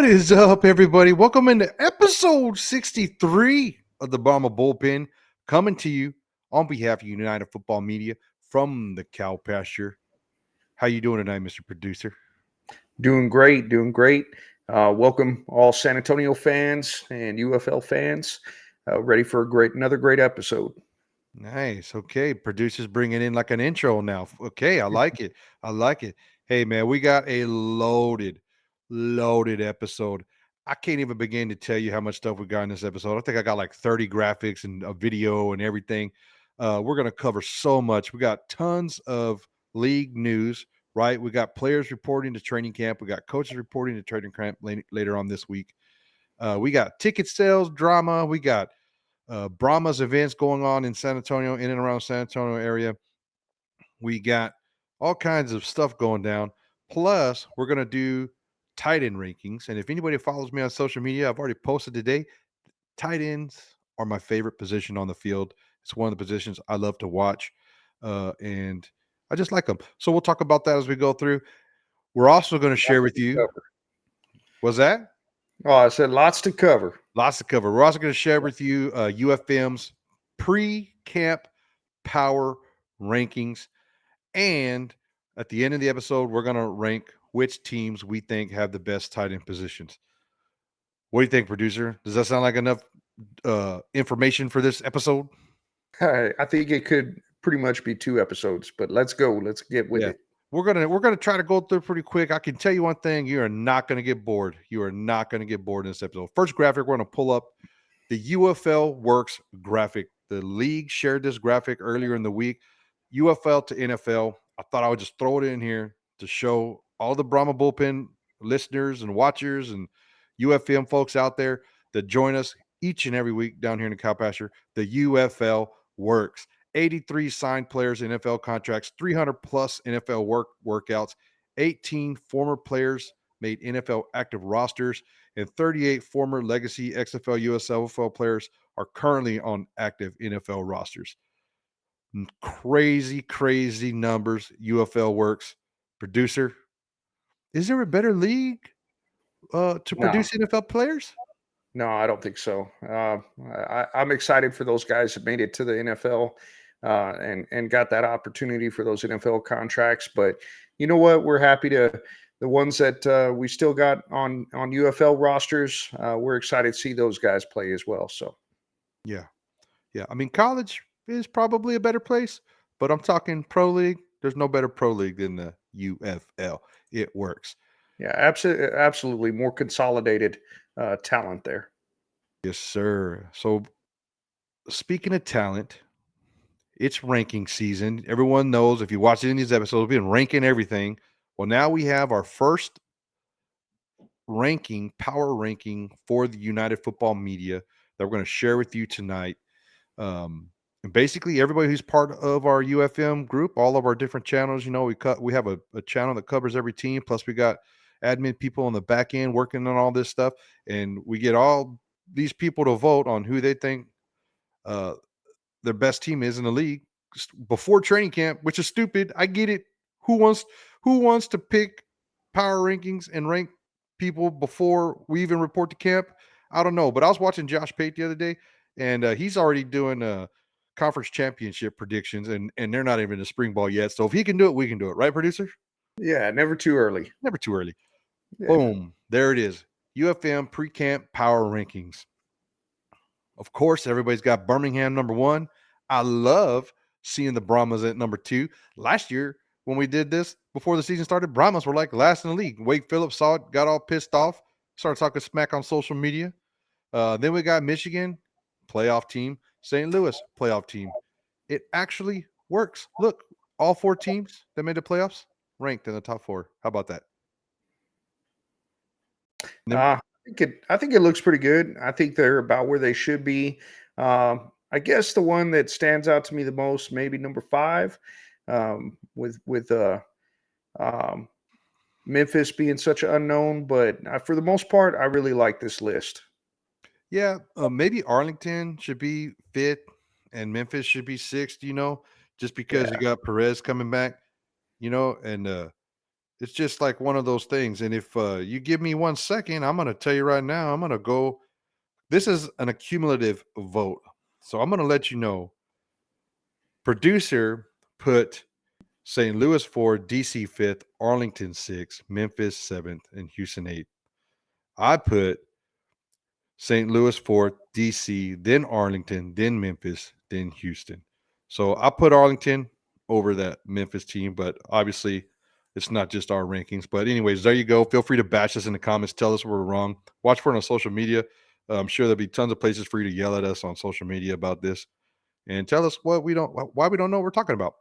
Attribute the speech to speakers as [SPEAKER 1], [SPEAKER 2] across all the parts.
[SPEAKER 1] is up, everybody? Welcome into episode 63 of the Brahma Bullpen, coming to you on behalf of United Football Media from the cow pasture. How you doing tonight, Mr. Producer?
[SPEAKER 2] Doing great, doing great. Welcome all San Antonio fans and UFL fans. Ready for another great episode.
[SPEAKER 1] Nice. Okay, producers bringing in like an intro now. Okay, I like it. I like it. Hey, man, we got a loaded episode. I can't even begin to tell you how much stuff we got in this episode. I think I got like 30 graphics and a video and everything. We're going to cover so much. We got tons of league news, right? We got players reporting to training camp. We got coaches reporting to training camp later on this week. We got ticket sales drama. We got Brahmas events going on in San Antonio, in and around San Antonio area. We got all kinds of stuff going down. Plus, we're going to do tight end rankings. And if anybody follows me on social media, I've already posted today. Tight ends are my favorite position on the field. It's one of the positions I love to watch. And I just like them. So we'll talk about that as we go through. We're also going to share with you. Was that?
[SPEAKER 2] Oh, I said lots to cover.
[SPEAKER 1] Lots to cover. We're also going to share with you UFM's pre-camp power rankings. And at the end of the episode, we're going to rank which teams we think have the best tight end positions. What do you think, producer? Does that sound like enough information for this episode?
[SPEAKER 2] I think it could pretty much be 2 episodes, but let's go. Let's get with it.
[SPEAKER 1] We're gonna try to go through pretty quick. I can tell you one thing: you are not gonna get bored. You are not gonna get bored in this episode. First graphic, we're gonna pull up the UFL Works graphic. The league shared this graphic earlier in the week. UFL to NFL. I thought I would just throw it in here to show all the Brahma Bullpen listeners and watchers and UFM folks out there that join us each and every week down here in the cow pasture. The UFL Works. 83 signed players, NFL contracts, 300 plus NFL workouts, 18 former players made NFL active rosters, and 38 former legacy XFL USFL players are currently on active NFL rosters. Crazy numbers. UFL Works. Producer, is there a better league to
[SPEAKER 2] No,
[SPEAKER 1] produce NFL players?
[SPEAKER 2] no, I don't think so. I'm excited for those guys that made it to the NFL and got that opportunity for those NFL contracts. But you know what? We're happy to the ones that we still got on UFL rosters. We're excited to see those guys play as well. So
[SPEAKER 1] Yeah. I mean, college is probably a better place, but I'm talking pro league. There's no better pro league than the UFL. It works.
[SPEAKER 2] yeah, absolutely more consolidated talent there.
[SPEAKER 1] Yes, sir. So, speaking of talent, it's ranking season. Everyone knows if you watch any of these episodes, we've been ranking everything. Well, now we have our first power ranking for the United Football Media that we're going to share with you tonight. And basically, everybody who's part of our UFM group, all of our different channels, we have a channel that covers every team. Plus, we got admin people on the back end working on all this stuff, and we get all these people to vote on who they think their best team is in the league before training camp, which is stupid. I get it. Who wants to pick power rankings and rank people before we even report to camp? I don't know, but I was watching Josh Pate the other day, and he's already doing conference championship predictions, and they're not even in spring ball yet. So if he can do it, we can do it, right, producer?
[SPEAKER 2] Yeah, never too early.
[SPEAKER 1] Never too early.
[SPEAKER 2] Yeah.
[SPEAKER 1] Boom, there it is. UFM pre-camp power rankings. Of course, everybody's got Birmingham number 1. I love seeing the Brahmas at number 2. Last year, when we did this before the season started, Brahmas were like last in the league. Wade Phillips saw it, got all pissed off, started talking smack on social media. Then we got Michigan, playoff team, St. Louis, playoff team. It actually works. Look, all 4 teams that made the playoffs ranked in the top 4. How about that?
[SPEAKER 2] I think it looks pretty good. I think they're about where they should be. I guess the one that stands out to me the most, maybe number 5, with um, Memphis being such an unknown. But for the most part, I really like this list.
[SPEAKER 1] Yeah, maybe Arlington should be 5th and Memphis should be 6th, just because
[SPEAKER 2] Yeah,
[SPEAKER 1] you got Perez coming back, and It's just like one of those things. And if you give me 1 second, I'm going to tell you right now, I'm going to go. This is an accumulative vote. So I'm going to let you know. Producer put St. Louis 4th, DC 5th, Arlington 6th, Memphis 7th, and Houston 8th. I put St. Louis 4th, DC, then Arlington, then Memphis, then Houston. So I put Arlington over that Memphis team, but obviously it's not just our rankings. But, anyways, there you go. Feel free to bash us in the comments. Tell us we're wrong. Watch for it on social media. I'm sure there'll be tons of places for you to yell at us on social media about this and tell us why we don't know what we're talking about.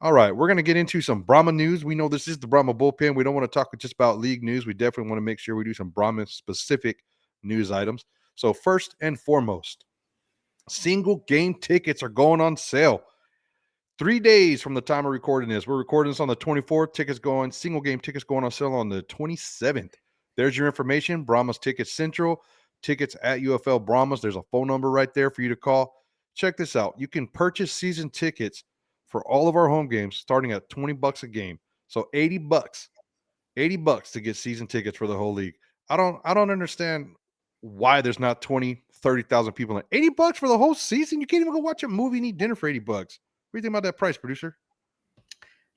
[SPEAKER 1] All right, we're going to get into some Brahma news. We know this is the Brahma bullpen. We don't want to talk just about league news. We definitely want to make sure we do some Brahma specific news items. So, first and foremost, single game tickets are going on sale. 3 days from the time of recording this. We're recording this on the 24th. Single game tickets going on sale on the 27th. There's your information. Brahmas Tickets Central, tickets at UFL Brahmas. There's a phone number right there for you to call. Check this out. You can purchase season tickets for all of our home games starting at $20 a game. So $80 to get season tickets for the whole league. I don't understand why there's not 20, 30,000 people in $80 for the whole season. You can't even go watch a movie and eat dinner for $80. What do you think about that price, producer?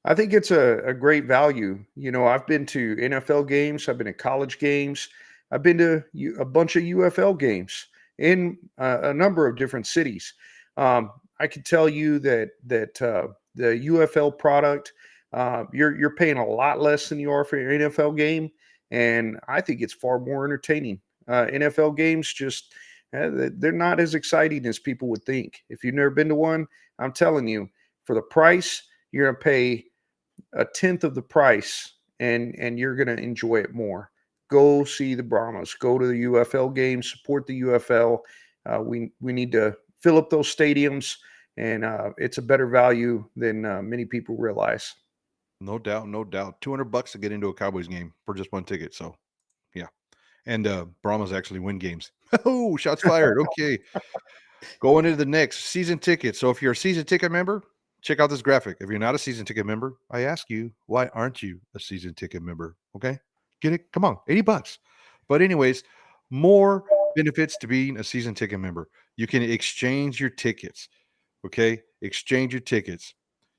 [SPEAKER 2] I think it's a great value. I've been to NFL games, I've been to college games, I've been to a bunch of UFL games in a number of different cities. I can tell you that the UFL product, you're paying a lot less than you are for your NFL game, and I think it's far more entertaining. NFL games just they're not as exciting as people would think. If you've never been to one, I'm telling you, for the price, you're gonna pay a tenth of the price, and you're going to enjoy it more. Go see the Brahmas. Go to the UFL games. Support the UFL. We need to fill up those stadiums, and it's a better value than many people realize.
[SPEAKER 1] No doubt, no doubt. $200 to get into a Cowboys game for just one ticket. So, yeah. And Brahmas actually win games. Oh, shots fired. Okay. Going into the next season ticket. So if you're a season ticket member, check out this graphic. If you're not a season ticket member, I ask you, why aren't you a season ticket member? Okay. Get it? Come on, $80. But, anyways, more benefits to being a season ticket member. You can exchange your tickets. Okay. Exchange your tickets.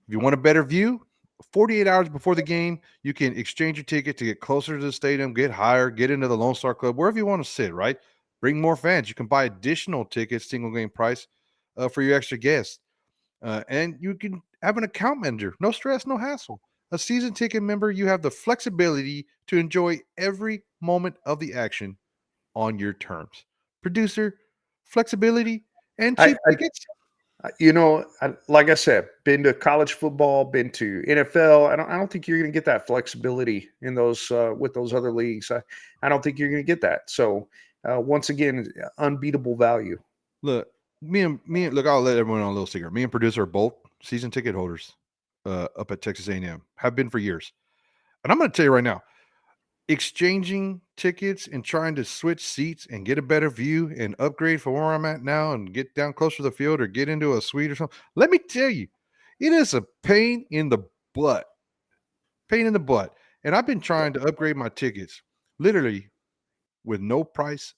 [SPEAKER 1] If you want a better view, 48 hours before the game, you can exchange your ticket to get closer to the stadium, get higher, get into the Lone Star Club, wherever you want to sit, right? Bring more fans. You can buy additional tickets, single game price, for your extra guests. And you can have an account manager. No stress, no hassle. A season ticket member, you have the flexibility to enjoy every moment of the action on your terms. Producer, flexibility, and
[SPEAKER 2] I,
[SPEAKER 1] cheap tickets.
[SPEAKER 2] like I said, been to college football, been to NFL. I don't think you're going to get that flexibility in those with those other leagues. I don't think you're going to get that. So once again, unbeatable value.
[SPEAKER 1] Look, look, I'll let everyone on a little secret. Me and producer are both season ticket holders up at Texas A&M. Have been for years. And I'm going to tell you right now, exchanging tickets and trying to switch seats and get a better view and upgrade from where I'm at now and get down closer to the field or get into a suite or something. Let me tell you, it is a pain in the butt. Pain in the butt. And I've been trying to upgrade my tickets literally with no price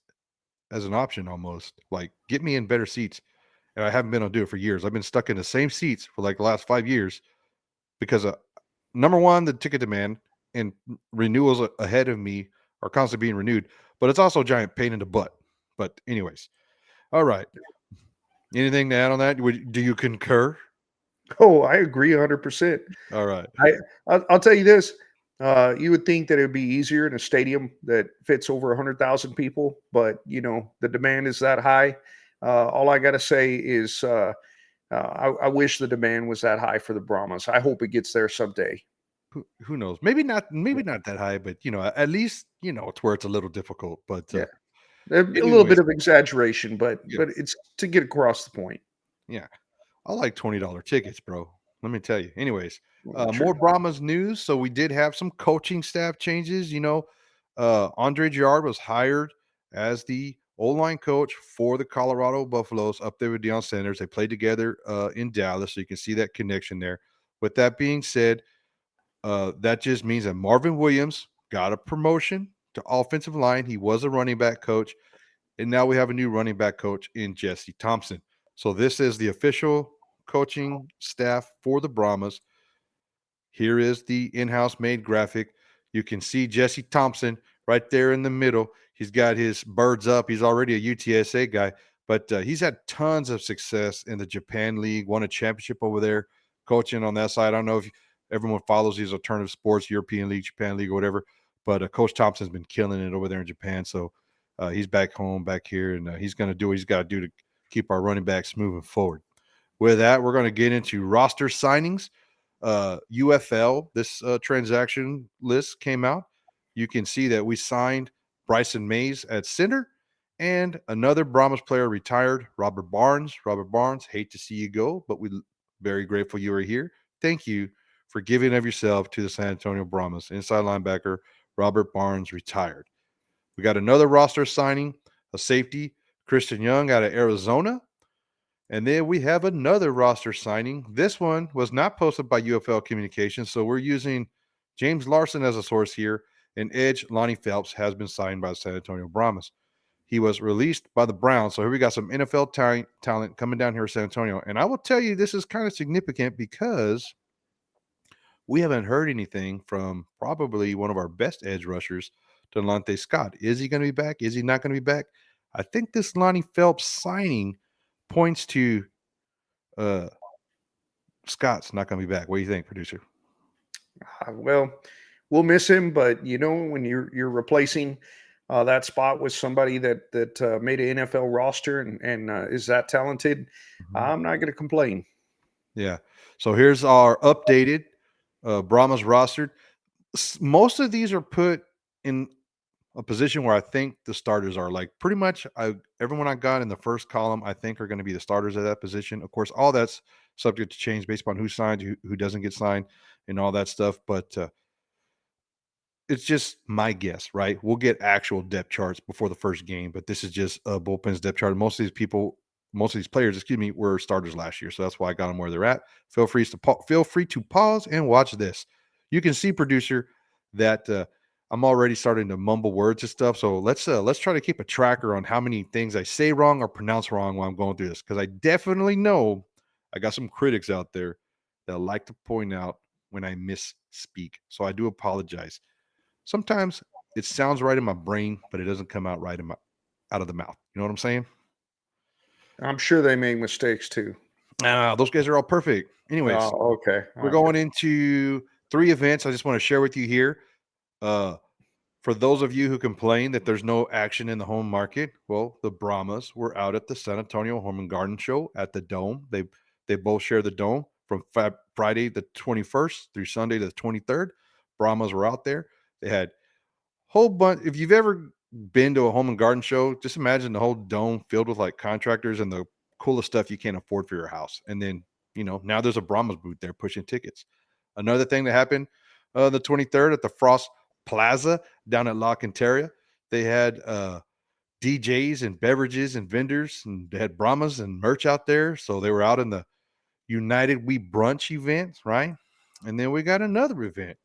[SPEAKER 1] as an option almost. Like, get me in better seats. And I haven't been able to do it for years. I've been stuck in the same seats for like the last 5 years because number one, the ticket demand and renewals ahead of me are constantly being renewed, but it's also a giant pain in the butt. But, anyways, all right. Anything to add on that? Do you concur?
[SPEAKER 2] Oh, I agree 100%.
[SPEAKER 1] All right.
[SPEAKER 2] I I'll tell you this. You would think that it would be easier in a stadium that fits over 100,000 people, but the demand is that high. All I got to say is I wish the demand was that high for the Brahmas. I hope it gets there someday.
[SPEAKER 1] Who knows? Maybe not. Maybe not that high, but at least it's where it's a little difficult. But
[SPEAKER 2] Yeah, a little bit
[SPEAKER 1] anyways,
[SPEAKER 2] of exaggeration, but
[SPEAKER 1] yeah,
[SPEAKER 2] it's to get across the point.
[SPEAKER 1] yeah. I like $20 tickets, bro. Let me tell you. Anyways, more
[SPEAKER 2] True.
[SPEAKER 1] Brahmas news. So we did have some coaching staff changes. Andre Girard was hired as the O-line coach for the Colorado Buffaloes up there with Deion Sanders. They played together in Dallas, so you can see that connection there. With that being said, That just means that Marvin Williams got a promotion to offensive line. He was a running back coach, and now we have a new running back coach in Jesse Thompson. So this is the official coaching staff for the Brahmas. Here is the in-house made graphic. You can see Jesse Thompson right there in the middle. He's got his birds up. He's already a UTSA guy, but he's had tons of success in the Japan League, won a championship over there, coaching on that side. I don't know if everyone follows these alternative sports, European League, Japan League, or whatever, but Coach Thompson's been killing it over there in Japan. So he's back home, back here, and he's going to do what he's got to do to keep our running backs moving forward. With that, we're going to get into roster signings. UFL, this transaction list came out. You can see that we signed Bryson Mays at center, and another Brahmas player retired, Robert Barnes. Robert Barnes, hate to see you go, but we're very grateful you are here. Thank you for giving of yourself to the San Antonio Brahmas. Inside linebacker Robert Barnes retired. We got another roster signing, a safety, Christian Young out of Arizona. And then we have another roster signing. This one was not posted by UFL Communications, so we're using James Larson as a source here. And Edge Lonnie Phelps has been signed by the San Antonio Brahmas. He was released by the Browns. So here we got some NFL talent coming down here in San Antonio. And I will tell you, this is kind of significant because we haven't heard anything from probably one of our best edge rushers, Delonte Scott. Is he going to be back? Is he not going to be back? I think this Lonnie Phelps signing points to Scott's not going to be back. What do you think, producer?
[SPEAKER 2] Well, we'll miss him, but when you're replacing that spot with somebody that made an NFL roster and is that talented, I'm not going to complain.
[SPEAKER 1] Yeah. So here's our updated Brahmas roster. Most of these are put in a position where I think the starters are. Like pretty much everyone I got in the first column, I think are going to be the starters at that position. Of course, all that's subject to change based upon who signed, who doesn't get signed, and all that stuff. But it's just my guess, right? We'll get actual depth charts before the first game, but this is just a bullpen's depth chart. Most of these players, were starters last year, so that's why I got them where they're at. Feel free to pause and watch this. You can see, producer, that I'm already starting to mumble words and stuff. So let's try to keep a tracker on how many things I say wrong or pronounce wrong while I'm going through this, because I definitely know I got some critics out there that like to point out when I misspeak. So I do apologize. Sometimes it sounds right in my brain, but it doesn't come out right out of the mouth. You know what I'm saying?
[SPEAKER 2] I'm sure they make mistakes too.
[SPEAKER 1] Those guys are all perfect. Anyways,
[SPEAKER 2] Oh, okay.
[SPEAKER 1] we're
[SPEAKER 2] Okay.
[SPEAKER 1] going into 3 events I just want to share with you here. For those of you who complain that there's no action in the home market, well, the Brahmas were out at the San Antonio Home and Garden Show at the Dome. They both share the Dome from Friday the 21st through Sunday the 23rd. Brahmas were out there. They had whole bunch. If you've ever been to a home and garden show, just imagine the whole dome filled with like contractors and the coolest stuff you can't afford for your house. And then, now there's a Brahmas booth there pushing tickets. Another thing that happened the 23rd at the Frost Plaza down at La Quinteria, they had DJs and beverages and vendors, and they had Brahmas and merch out there. So they were out in the United We Brunch event, right? And then we got another event.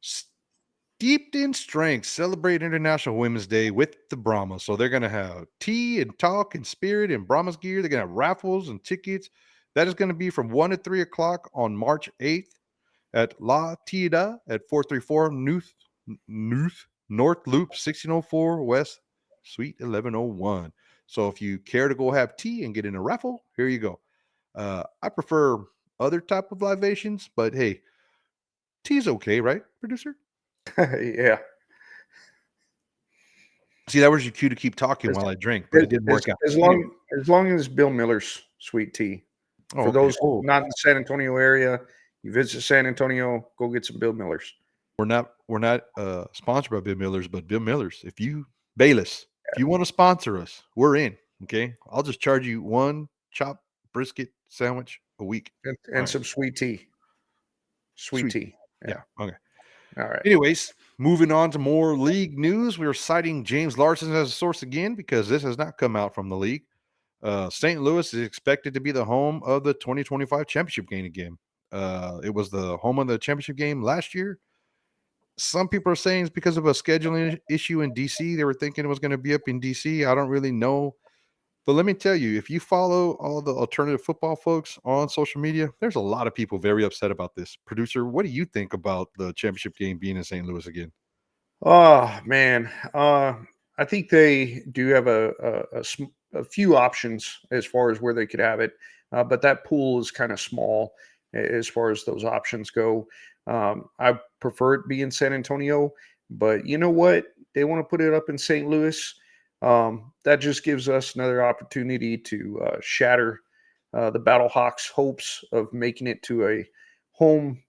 [SPEAKER 1] Steeped in strength, celebrate International Women's Day with the Brahmas. So they're going to have tea and talk and spirit and Brahmas gear. They're going to have raffles and tickets. That is going to be from 1 to 3 o'clock on March 8th at La Tida at 434 North Loop 1604 West Suite 1101. So if you care to go have tea and get in a raffle, here you go. I prefer other type of libations, but hey, tea's okay, right, producer?
[SPEAKER 2] Yeah.
[SPEAKER 1] See, that was your cue to keep talking
[SPEAKER 2] As,
[SPEAKER 1] while I drink, but it didn't
[SPEAKER 2] as,
[SPEAKER 1] work out.
[SPEAKER 2] as
[SPEAKER 1] Anyway.
[SPEAKER 2] long as Bill Miller's sweet tea.
[SPEAKER 1] Oh,
[SPEAKER 2] For
[SPEAKER 1] okay.
[SPEAKER 2] those not in the San Antonio area, you visit San Antonio, go get some Bill Miller's.
[SPEAKER 1] We're not sponsored by Bill Miller's, but Bill Miller's. Bayless, if you want to sponsor us, we're in. Okay. I'll just charge you one chopped brisket sandwich a week.
[SPEAKER 2] And
[SPEAKER 1] All right.
[SPEAKER 2] some sweet tea. Sweet
[SPEAKER 1] Sweet.
[SPEAKER 2] tea.
[SPEAKER 1] Yeah. Okay.
[SPEAKER 2] All right.
[SPEAKER 1] Anyways, moving on to more league news. We are citing James Larson as a source again because this has not come out from the league. St. Louis is expected to be the home of the 2025 championship game again. It was the home of the championship game last year. Some people are saying it's because of a scheduling issue in DC. They were thinking it was going to be up in DC. I don't really know. But let me tell you, if you follow all the alternative football folks on social media, there's a lot of people very upset about this. Producer, what do you think about the championship game being in St. Louis again?
[SPEAKER 2] Oh man, I think they do have a few options as far as where they could have it, but that pool is kind of small as far as those options go. I prefer it being San Antonio, but you know what? They want to put it up in St. Louis. That just gives us another opportunity to shatter the Battlehawks' hopes of making it to a home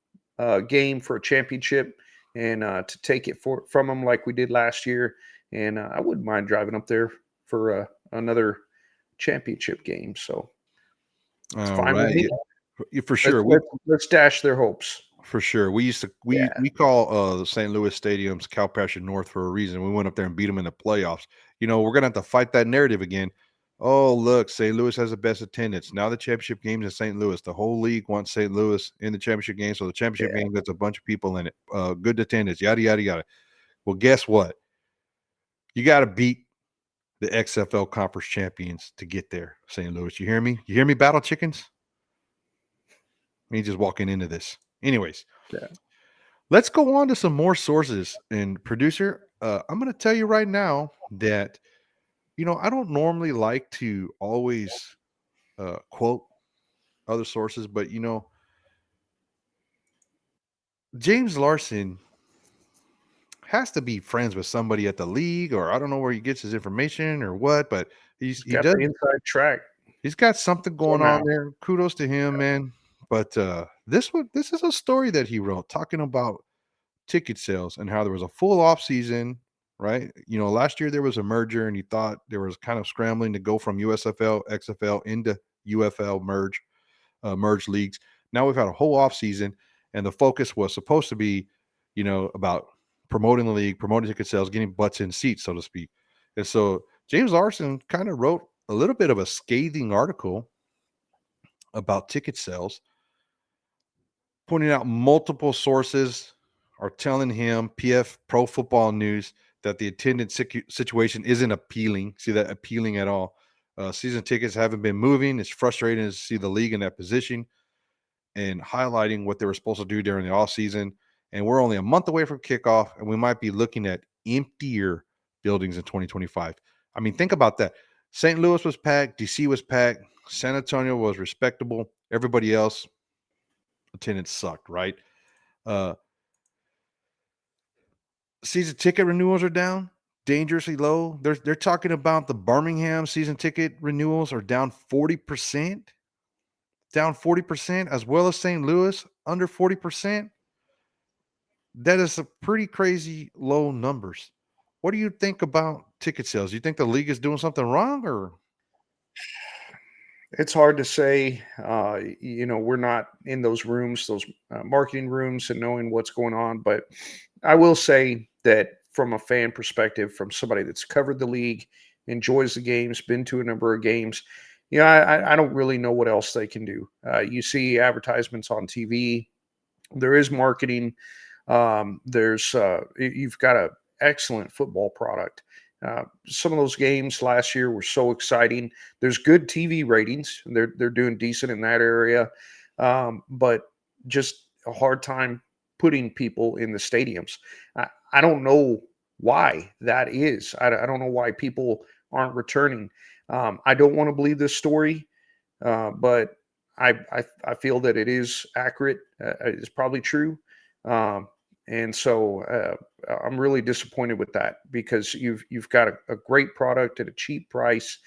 [SPEAKER 2] game for a championship and to take it from them like we did last year. And I wouldn't mind driving up there for another championship game. So it's
[SPEAKER 1] All
[SPEAKER 2] fine with
[SPEAKER 1] right.
[SPEAKER 2] me.
[SPEAKER 1] Yeah, for
[SPEAKER 2] Let's
[SPEAKER 1] sure.
[SPEAKER 2] let's, let's dash their hopes.
[SPEAKER 1] For sure. We used to
[SPEAKER 2] Yeah,
[SPEAKER 1] we call the St. Louis stadiums Calpassion North for a reason. We went up there and beat them in the playoffs. We're gonna have to fight that narrative again. Oh, look, St. Louis has the best attendance. Now the championship game's in St. Louis. The whole league wants St. Louis in the championship game. So the championship
[SPEAKER 2] yeah.
[SPEAKER 1] game gets a bunch of people in it. Good attendance, yada yada yada. Well, guess what? You gotta beat the XFL conference champions to get there, St. Louis. You hear me? You hear me, battle chickens? Me just walking into this. Anyways,
[SPEAKER 2] Yeah.
[SPEAKER 1] let's go on to some more sources. And producer, I'm going to tell you right now that I don't normally like to always quote other sources, but James Larson has to be friends with somebody at the league, or I don't know where he gets his information or what, but
[SPEAKER 2] He's
[SPEAKER 1] he
[SPEAKER 2] got
[SPEAKER 1] does.
[SPEAKER 2] the inside track
[SPEAKER 1] He's got something going on
[SPEAKER 2] somehow.
[SPEAKER 1] there. Kudos to him, man. But this is a story that he wrote talking about ticket sales and how there was a full off season, right? Last year there was a merger and he thought there was kind of scrambling to go from USFL, XFL into UFL merge leagues. Now we've had a whole off season and the focus was supposed to be, about promoting the league, promoting ticket sales, getting butts in seats, so to speak. And so James Larson kind of wrote a little bit of a scathing article about ticket sales, pointing out multiple sources are telling him, PF Pro Football News, that the attendance situation isn't appealing. See that appealing at all? Season tickets haven't been moving. It's frustrating to see the league in that position and highlighting what they were supposed to do during the off season. And we're only a month away from kickoff, and we might be looking at emptier buildings in 2025. I mean, think about that. St. Louis was packed, DC was packed, San Antonio was respectable. Everybody else, attendance sucked, right? Uh, Season ticket renewals are down, dangerously low. They're talking about the Birmingham season ticket renewals are down 40%, as well as St. Louis under 40%. That is a pretty crazy low numbers. What do you think about ticket sales? You think the league is doing something wrong, or
[SPEAKER 2] It's hard to say. We're not in those rooms, those marketing rooms, and knowing what's going on. But I will say that from a fan perspective, from somebody that's covered the league, enjoys the games, been to a number of games, I don't really know what else they can do. You see advertisements on TV. There is marketing. You've got a excellent football product. Some of those games last year were so exciting. There's good TV ratings. They're doing decent in that area, but just a hard time putting people in the stadiums. I don't know why that is. I don't know why people aren't returning. I don't want to believe this story, but I feel that it is accurate. It's probably true. Um, and so I'm really disappointed with that because you've got a great product at a cheap price.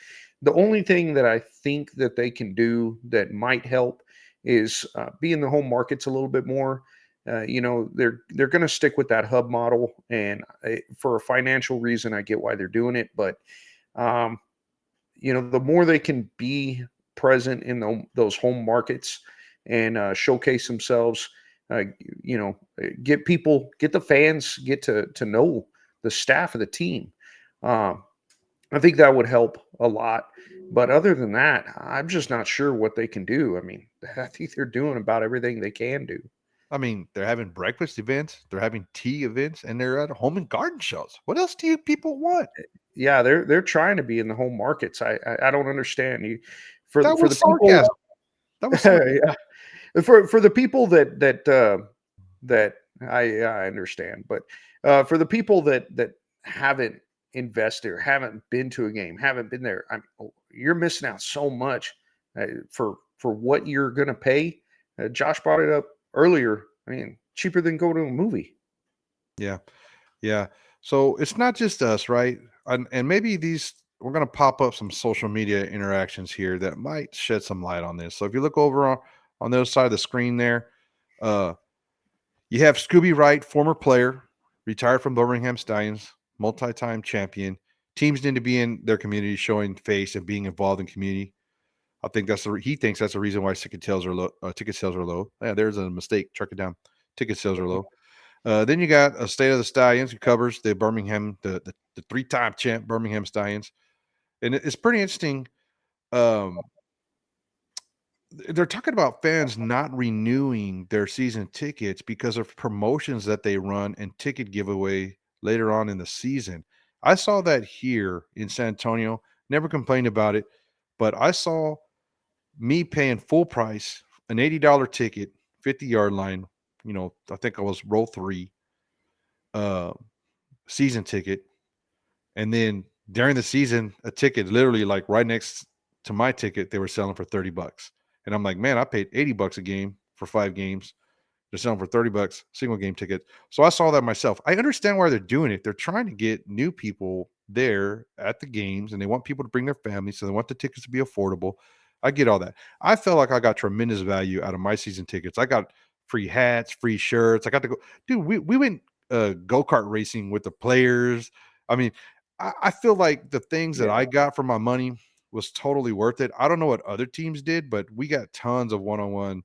[SPEAKER 2] The only thing that I think that they can do that might help is be in the home markets a little bit more. They're going to stick with that hub model, and for a financial reason, I get why they're doing it. But um, the more they can be present in those home markets and showcase themselves, uh, get the fans, get to know the staff of the team. Um, I think that would help a lot. But other than that, I'm just not sure what they can do. I mean, I think they're doing about everything they can do.
[SPEAKER 1] I mean, they're having breakfast events, they're having tea events, and they're at home and garden shows. What else do you people want?
[SPEAKER 2] Yeah, they're trying to be in the home markets. I don't understand you
[SPEAKER 1] That
[SPEAKER 2] for the
[SPEAKER 1] was
[SPEAKER 2] people.
[SPEAKER 1] sarcasm. That was sarcasm.
[SPEAKER 2] Yeah, for the people that I understand, but for the people that haven't invested or haven't been to a game, haven't been there, you're missing out so much for what you're going to pay. Josh brought it up earlier. I mean, cheaper than go to a movie.
[SPEAKER 1] Yeah. Yeah. So it's not just us, right? And maybe these we're going to pop up some social media interactions here that might shed some light on this. So if you look over on the other side of the screen there, uh, you have Scooby Wright, former player, retired from Birmingham Stallions, multi-time champion. Teams need to be in their community, showing face and being involved in community. I think he thinks that's the reason why ticket sales are low. Ticket sales are low. Yeah, there's a mistake. Track it down. Ticket sales are low. Then you got a State of the Stallions who covers the Birmingham, the three-time champ Birmingham Stallions, and it's pretty interesting. Um, they're talking about fans not renewing their season tickets because of promotions that they run and ticket giveaway later on in the season. I saw that here in San Antonio. Never complained about it, but I saw me paying full price, an $80 ticket, 50-yard line. I think I was row three, uh, season ticket. And then during the season, a ticket literally like right next to my ticket, they were selling for $30. And I'm like, man, I paid $80 a game for 5 games. They're selling for $30, single game ticket. So I saw that myself. I understand why they're doing it. They're trying to get new people there at the games and they want people to bring their families. So they want the tickets to be affordable. I get all that. I felt like I got tremendous value out of my season tickets. I got free hats, free shirts. I got to go, dude. We went go-kart racing with the players. I mean, I feel like the things that
[SPEAKER 2] Yeah,
[SPEAKER 1] I got for my money was totally worth it. I don't know what other teams did, but we got tons of one-on-one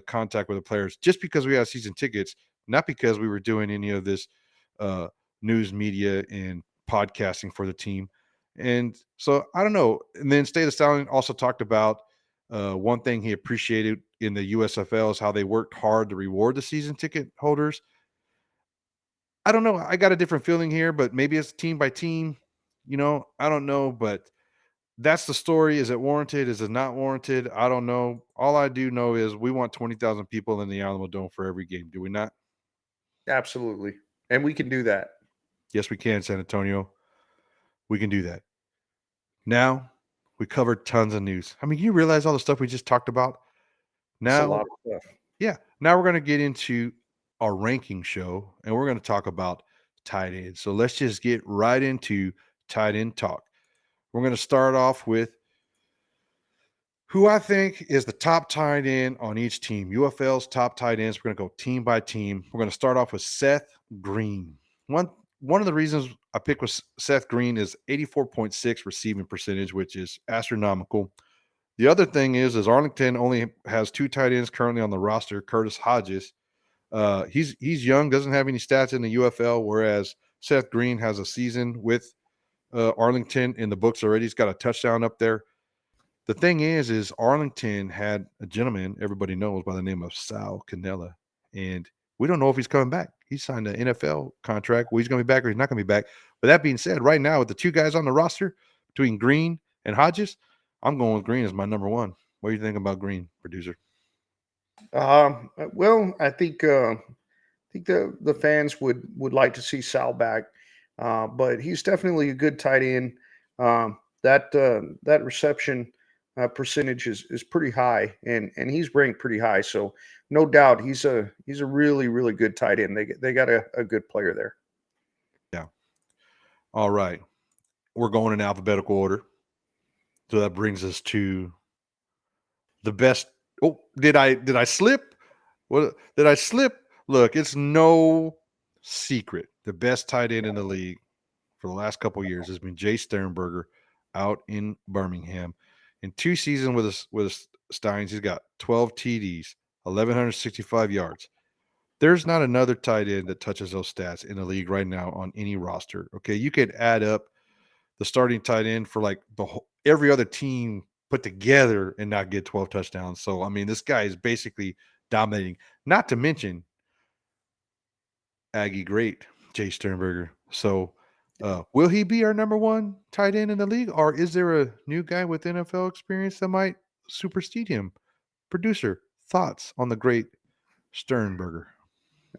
[SPEAKER 1] contact with the players just because we had season tickets, not because we were doing any of this uh, news media and podcasting for the team. And so I don't know. And then State of Stallion also talked about one thing he appreciated in the USFL is how they worked hard to reward the season ticket holders. I don't know. I got a different feeling here, but maybe it's team by team. I don't know, but that's the story. Is it warranted? Is it not warranted? I don't know. All I do know is we want 20,000 people in the Alamo Dome for every game. Do we not?
[SPEAKER 2] absolutely, and we can do that.
[SPEAKER 1] Yes, we can, San Antonio. We can do that. Now, we covered tons of news. I mean, you realize all the stuff we just talked about?
[SPEAKER 2] It's a
[SPEAKER 1] Now,
[SPEAKER 2] lot of stuff.
[SPEAKER 1] yeah, now we're going to get into our ranking show and we're going to talk about tight ends. So let's just get right into tight end talk. We're going to start off with who I think is the top tight end on each team. UFL's top tight ends. We're going to go team by team. We're going to start off with Seth Green. One of the reasons I picked with Seth Green is 84.6 receiving percentage, which is astronomical. The other thing is Arlington only has 2 tight ends currently on the roster. Curtis Hodges. He's young, doesn't have any stats in the UFL, whereas Seth Green has a season with Arlington in the books already. He's got a touchdown up there. The thing is Arlington had a gentleman everybody knows by the name of Sal Cannella, and we don't know if he's coming back. He signed an NFL contract. Well, he's going to be back or he's not going to be back. But that being said, right now with the 2 guys on the roster between Green and Hodges, I'm going with Green as my number one. What do you think about Green, producer?
[SPEAKER 2] Well, I think the fans would like to see Sal back, but he's definitely a good tight end. That reception percentage is pretty high, and he's ranked pretty high. So no doubt he's a really good tight end. They got a good player there.
[SPEAKER 1] Yeah. All right. We're going in alphabetical order. So that brings us to the best. Oh, did I slip? What did I slip? Look, it's no secret. The best tight end in the league for the last couple of years has been Jay Sternberger out in Birmingham. In 2 seasons with Steins, he's got 12 TDs, 1,165 yards. There's not another tight end that touches those stats in the league right now on any roster. Okay, you could add up the starting tight end for like every other team put together and not get 12 touchdowns. So, I mean, this guy is basically dominating. Not to mention Aggie great, Jay Sternberger. So, will he be our number one tight end in the league, or is there a new guy with NFL experience that might supersede him? Producer, thoughts on the great Sternberger?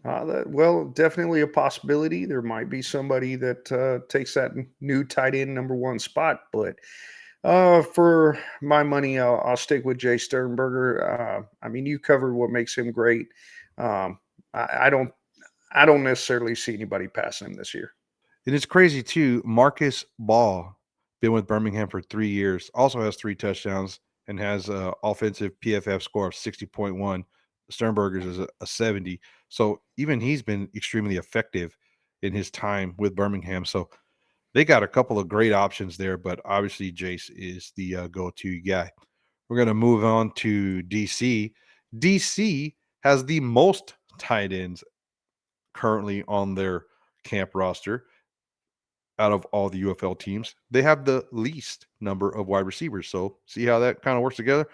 [SPEAKER 2] Well, definitely a possibility. There might be somebody that takes that new tight end number one spot, but for my money, I'll stick with Jay Sternberger. I mean, you covered what makes him great. Um, I don't, I don't necessarily see anybody passing him this year.
[SPEAKER 1] And it's crazy too. Marcus Ball, been with Birmingham for 3 years, also has 3 touchdowns and has a offensive PFF score of 60.1. Sternberger's is a 70. So even he's been extremely effective in his time with Birmingham. So they got a couple of great options there, but obviously Jace is the go-to guy. We're going to move on to DC. DC has the most tight ends currently on their camp roster out of all the UFL teams. They have the least number of wide receivers. So see how that kind of works together.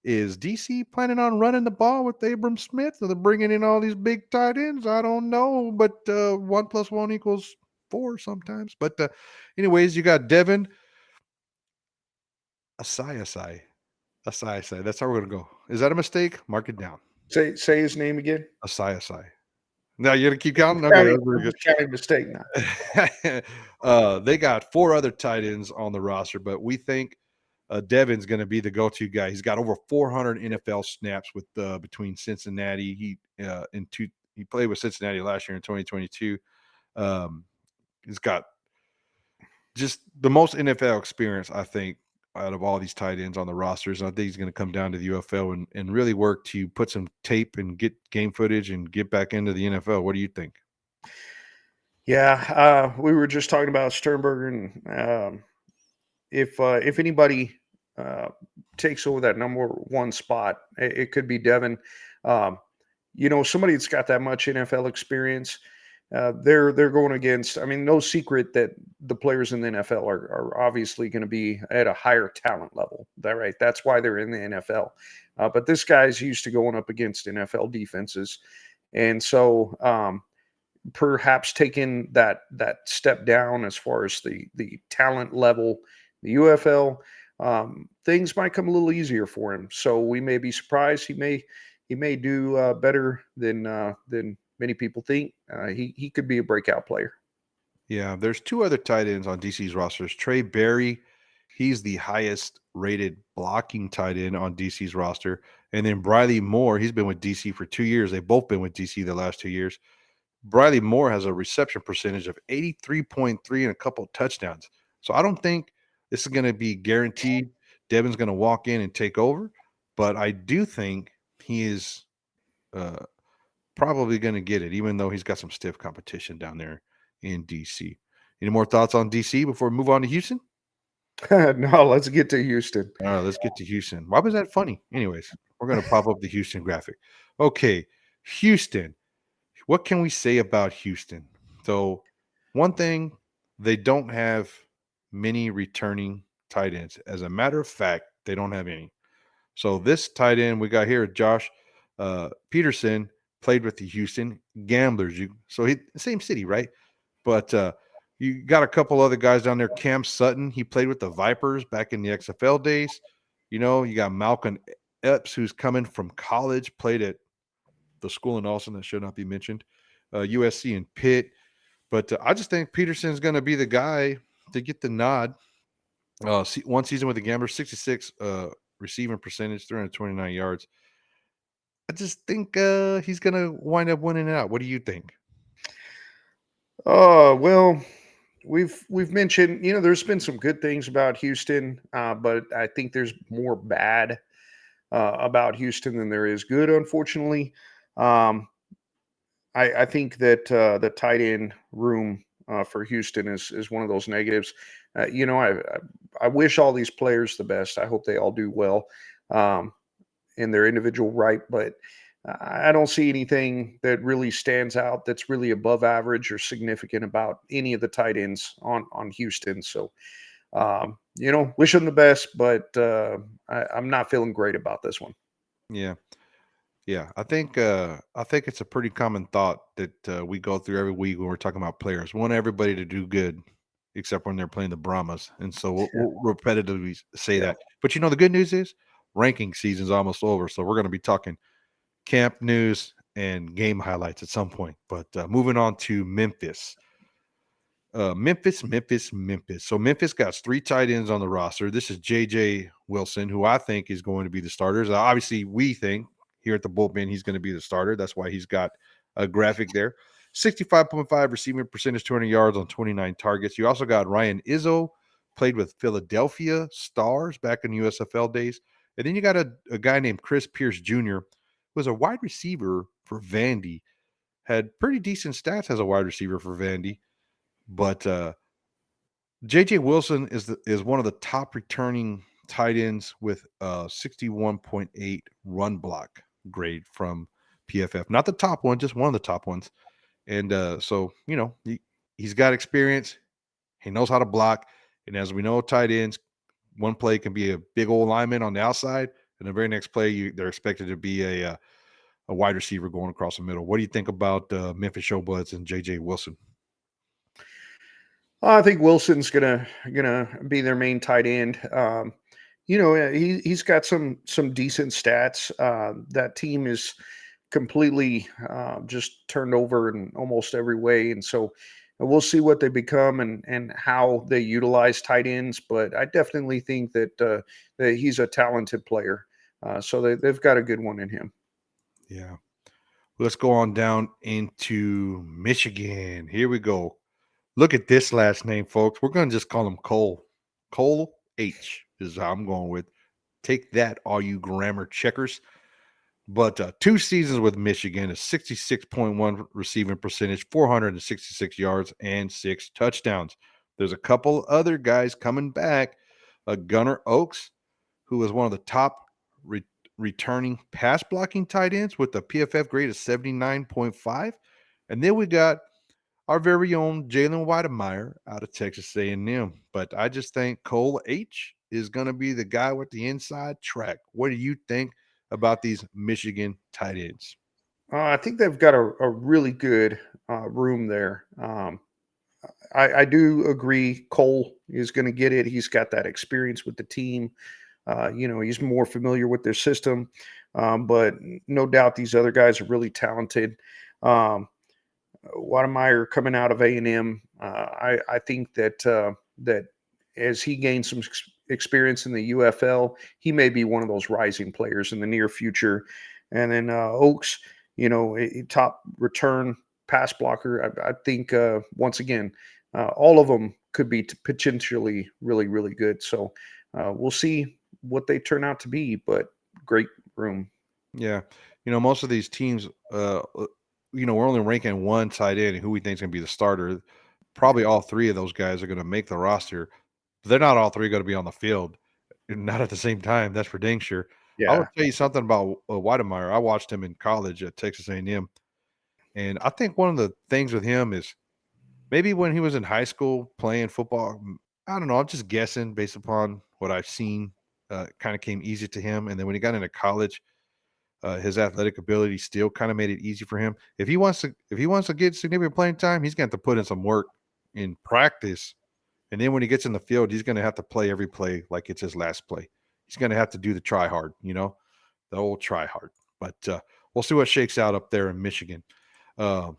[SPEAKER 1] Is DC planning on running the ball with Abram Smith? Or they're bringing in all these big tight ends? I don't know, but 1 + 1 = 4 sometimes. But anyways, you got Devin Asai. Asai. That's how we're gonna go. Is that a mistake? Mark it down.
[SPEAKER 2] Say his name again.
[SPEAKER 1] Asai. Now you're gonna keep counting. Okay,
[SPEAKER 2] Counting,
[SPEAKER 1] that's very
[SPEAKER 2] I'm
[SPEAKER 1] good.
[SPEAKER 2] just counting mistake now.
[SPEAKER 1] They got 4 other tight ends on the roster, but we think Devin's going to be the go-to guy. He's got over 400 NFL snaps with between Cincinnati. He played with Cincinnati last year in 2022. He's got just the most NFL experience, I think, out of all these tight ends on the rosters. And I think he's going to come down to the UFL and really work to put some tape and get game footage and get back into the NFL. What do you think?
[SPEAKER 2] Yeah, we were just talking about Sternberger, and if anybody uh, takes over that number one spot, it could be Devin. Um, somebody that's got that much NFL experience. They're going against. I mean, no secret that the players in the NFL are obviously going to be at a higher talent level. That right? That's why they're in the NFL. But this guy's used to going up against NFL defenses, and so perhaps taking that step down as far as the talent level, the UFL, things might come a little easier for him. So we may be surprised. He may do better than many people think. He could be a breakout player.
[SPEAKER 1] Yeah, there's 2 other tight ends on DC's rosters. Trey Berry, he's the highest rated blocking tight end on DC's roster. And then Briley Moore, he's been with DC for 2 years. They've both been with DC the last 2 years. Briley Moore has a reception percentage of 83.3 and a couple of touchdowns. So I don't think this is going to be guaranteed. Devin's going to walk in and take over, but I do think he is uh, probably going to get it, even though he's got some stiff competition down there in DC. Any more thoughts on DC before we move on to Houston?
[SPEAKER 2] No, let's get to Houston.
[SPEAKER 1] All right, let's get to Houston. Why was that funny? Anyways, we're going to pop up the Houston graphic. Okay, Houston. What can we say about Houston? So, one thing, they don't have many returning tight ends. As a matter of fact, they don't have any. So, this tight end we got here, Josh Peterson, played with the Houston Gamblers. So he same city, right? But you got a couple other guys down there. Cam Sutton, he played with the Vipers back in the XFL days. You got Malcolm Epps, who's coming from college, played at the school in Austin that should not be mentioned, USC and Pitt. But I just think Peterson's going to be the guy to get the nod. One season with the Gamblers, 66 receiving percentage, 329 yards. I just think he's going to wind up winning it out. What do you think?
[SPEAKER 2] Oh well, we've mentioned, there's been some good things about Houston, but I think there's more bad about Houston than there is good, unfortunately. Um, I think that the tight end room for Houston is one of those negatives. I wish all these players the best. I hope they all do well um, in their individual right, but I don't see anything that really stands out that's really above average or significant about any of the tight ends on Houston. So Wish him the best, but I'm not feeling great about this one.
[SPEAKER 1] Yeah. Yeah, I think it's a pretty common thought that we go through every week when we're talking about players. We want everybody to do good, except when they're playing the Brahmas, and so we'll repetitively say
[SPEAKER 2] Yeah.
[SPEAKER 1] that. But the good news is ranking season's almost over, so we're going to be talking camp news and game highlights at some point. But moving on to Memphis. Memphis. So Memphis got three tight ends on the roster. This is JJ Wilson, who I think is going to be the starters. Obviously, we think here at the bullpen he's going to be the starter. That's why he's got a graphic there. 65.5 receiving percentage, 200 yards on 29 targets. You also got Ryan Izzo, played with Philadelphia Stars back in USFL days. And then you got a guy named Chris Pierce Jr., who was a wide receiver for Vandy, had pretty decent stats as a wide receiver for Vandy. But JJ Wilson is one of the top returning tight ends with 61.8 run block grade from PFF. Not the top one, just one of the top ones. And so, he's got experience. He knows how to block. And as we know, tight ends, one play can be a big old lineman on the outside, and the very next play, they're expected to be a wide receiver going across the middle. What do you think about Memphis Showbuds and JJ Wilson?
[SPEAKER 2] I think Wilson's gonna be their main tight end. He's got some decent stats. That team is completely just turned over in almost every way, and so we'll see what they become and how they utilize tight ends. But I definitely think that he's a talented player. So they've got a good one in him.
[SPEAKER 1] Yeah. Let's go on down into Michigan. Here we go. Look at this last name, folks. We're going to just call him Cole. Cole H is how I'm going with. Take that, all you grammar checkers. But 2 seasons with Michigan, a 66.1 receiving percentage, 466 yards, and 6 touchdowns. There's a couple other guys coming back. Gunnar Oaks, who was one of the top re- returning pass blocking tight ends with a PFF grade of 79.5. And then we got our very own Jalen Weidemeyer out of Texas A&M. But I just think Cole H is going to be the guy with the inside track. What do you think about these Michigan tight ends?
[SPEAKER 2] I think they've got a really good room there. I do agree. Cole is going to get it. He's got that experience with the team. He's more familiar with their system. But no doubt these other guys are really talented. Um, Wademeyer coming out of A&M, I think that as he gains some experience in the UFL, he may be one of those rising players in the near future. And then Oaks, a top return pass blocker. I think once again, all of them could be potentially really, really good. So we'll see what they turn out to be, but great room.
[SPEAKER 1] Yeah. Most of these teams, we're only ranking one tight end and who we think is going to be the starter. Probably all three of those guys are going to make the roster. But they're not all three going to be on the field, and not at the same time. That's for dang sure. I
[SPEAKER 2] Yeah.
[SPEAKER 1] will tell you something about Weidemeyer. I watched him in college at Texas A&M, and I think one of the things with him is maybe when he was in high school playing football. I don't know. I'm just guessing based upon what I've seen. Kind of came easy to him, and then when he got into college, his athletic ability still kind of made it easy for him. If he wants to get significant playing time, he's going to have to put in some work in practice, and then when he gets in the field, he's going to have to play every play like it's his last play. He's going to have to do the try hard, the old try hard. But we'll see what shakes out up there in Michigan. Uh,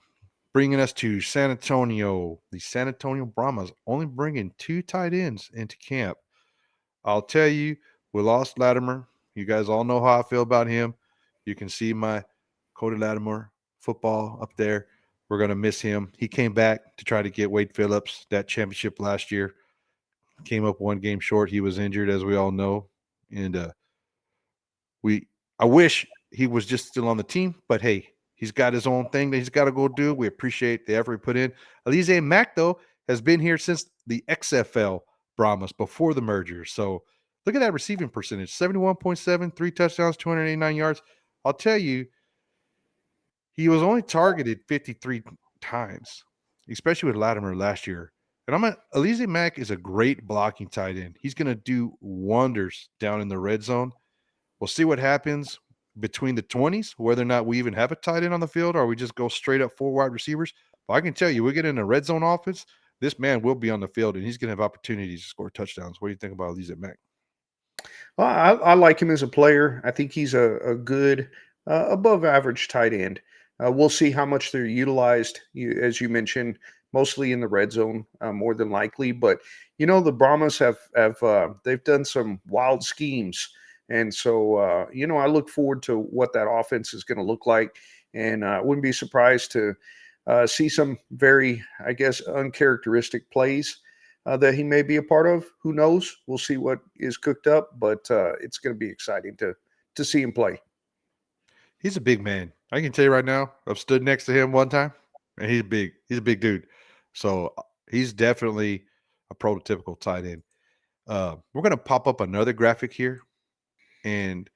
[SPEAKER 1] Bringing us to San Antonio, the San Antonio Brahmas only bringing two tight ends into camp. I'll tell you, we lost Latimer. You guys all know how I feel about him. You can see my Cody Latimer football up there. We're going to miss him. He came back to try to get Wade Phillips that championship last year. Came up one game short. He was injured, as we all know. And we I wish he was just still on the team, but hey, he's got his own thing that he's got to go do. We appreciate the effort he put in. Alize Mack, though, has been here since the XFL Brahmas before the merger. So look at that receiving percentage 71.7, 3 touchdowns, 289 yards. I'll tell you, he was only targeted 53 times, especially with Latimer last year. And Alizé Mack is a great blocking tight end. He's going to do wonders down in the red zone. We'll see what happens between the 20s, whether or not we even have a tight end on the field or we just go straight up 4 wide receivers. But I can tell you, we get in a red zone offense, this man will be on the field and he's going to have opportunities to score touchdowns. What do you think about Alizé Mack?
[SPEAKER 2] Well, I like him as a player. I think he's a good, above average tight end. We'll see how much they're utilized, as you mentioned, mostly in the red zone, more than likely. But the Brahmas have they've done some wild schemes, and so I look forward to what that offense is going to look like, and wouldn't be surprised to see some very, I guess, uncharacteristic plays that he may be a part of. Who knows? We'll see what is cooked up, but it's going to be exciting to see him play.
[SPEAKER 1] He's a big man. I can tell you right now, I've stood next to him one time and he's big. He's a big dude. So he's definitely a prototypical tight end. We're going to pop up another graphic here. And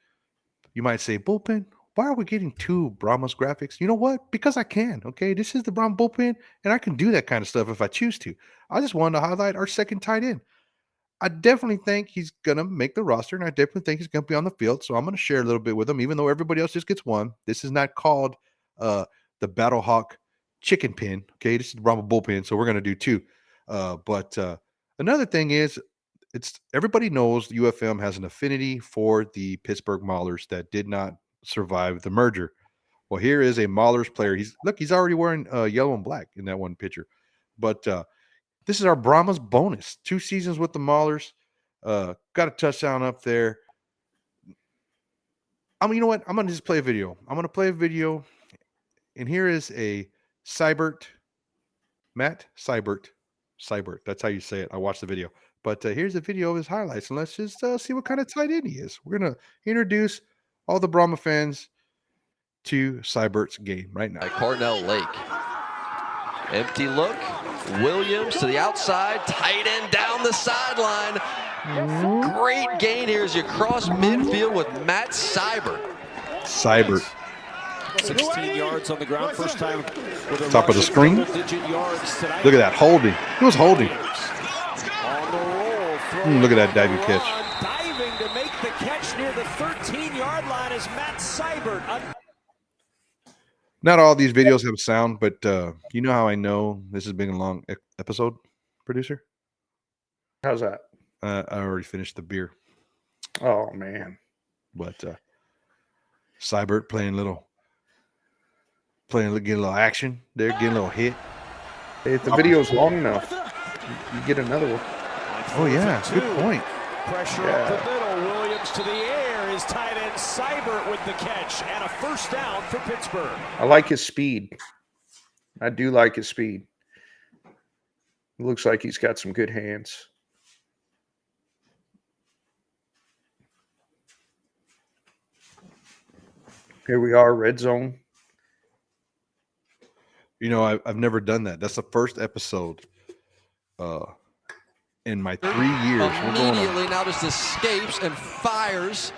[SPEAKER 1] you might say, Bullpen, why are we getting 2 Brahmas graphics? You know what? Because I can. Okay. This is the Brahma Bullpen, and I can do that kind of stuff if I choose to. I just wanted to highlight our second tight end. I definitely think he's going to make the roster, and I definitely think he's going to be on the field. So I'm going to share a little bit with him, even though everybody else just gets one. This is not called uh, the Battle Hawk chicken pen. Okay. This is the Brahma Bullpen. So we're going to do 2. But another thing is, it's everybody knows the UFM has an affinity for the Pittsburgh Maulers that did not survive the merger. Well, here is a Maulers player. He's already wearing yellow and black in that one picture. But this is our Brahmas bonus. 2 seasons with the Maulers. Got a touchdown up there. You know what? I'm gonna just play a video. I'm gonna play a video, and here is a Matt Seibert. That's how you say it. I watched the video. But here's a video of his highlights, and let's just see what kind of tight end he is. We're going to introduce all the Brahma fans to Seibert's game right now.
[SPEAKER 3] Cornell Lake. Empty look. Williams to the outside. Tight end down the sideline. Great gain here as you cross midfield with Matt Seibert.
[SPEAKER 1] Seibert.
[SPEAKER 4] 16 yards on the ground, first time with a
[SPEAKER 1] top of the screen. Look at that holding. He was holding. Look at that diving catch.
[SPEAKER 4] Diving to make the catch near the 13-yard line is Matt Seibert.
[SPEAKER 1] Not all these videos have sound, but you know how I know this has been a long episode, producer?
[SPEAKER 2] How's that?
[SPEAKER 1] I already finished the beer.
[SPEAKER 2] Oh, man.
[SPEAKER 1] But Seibert getting a little action there, getting a little hit.
[SPEAKER 2] If the video's long enough, you get another one.
[SPEAKER 1] Oh, yeah. Good point.
[SPEAKER 4] Pressure up the middle. Williams to the air. His tight end Seibert with the catch and a first down for Pittsburgh.
[SPEAKER 2] I like his speed. I do like his speed. It looks like he's got some good hands. Here we are, red zone.
[SPEAKER 1] You know, I've never done that. That's the first episode in my 3 years.
[SPEAKER 3] Immediately now just escapes and fires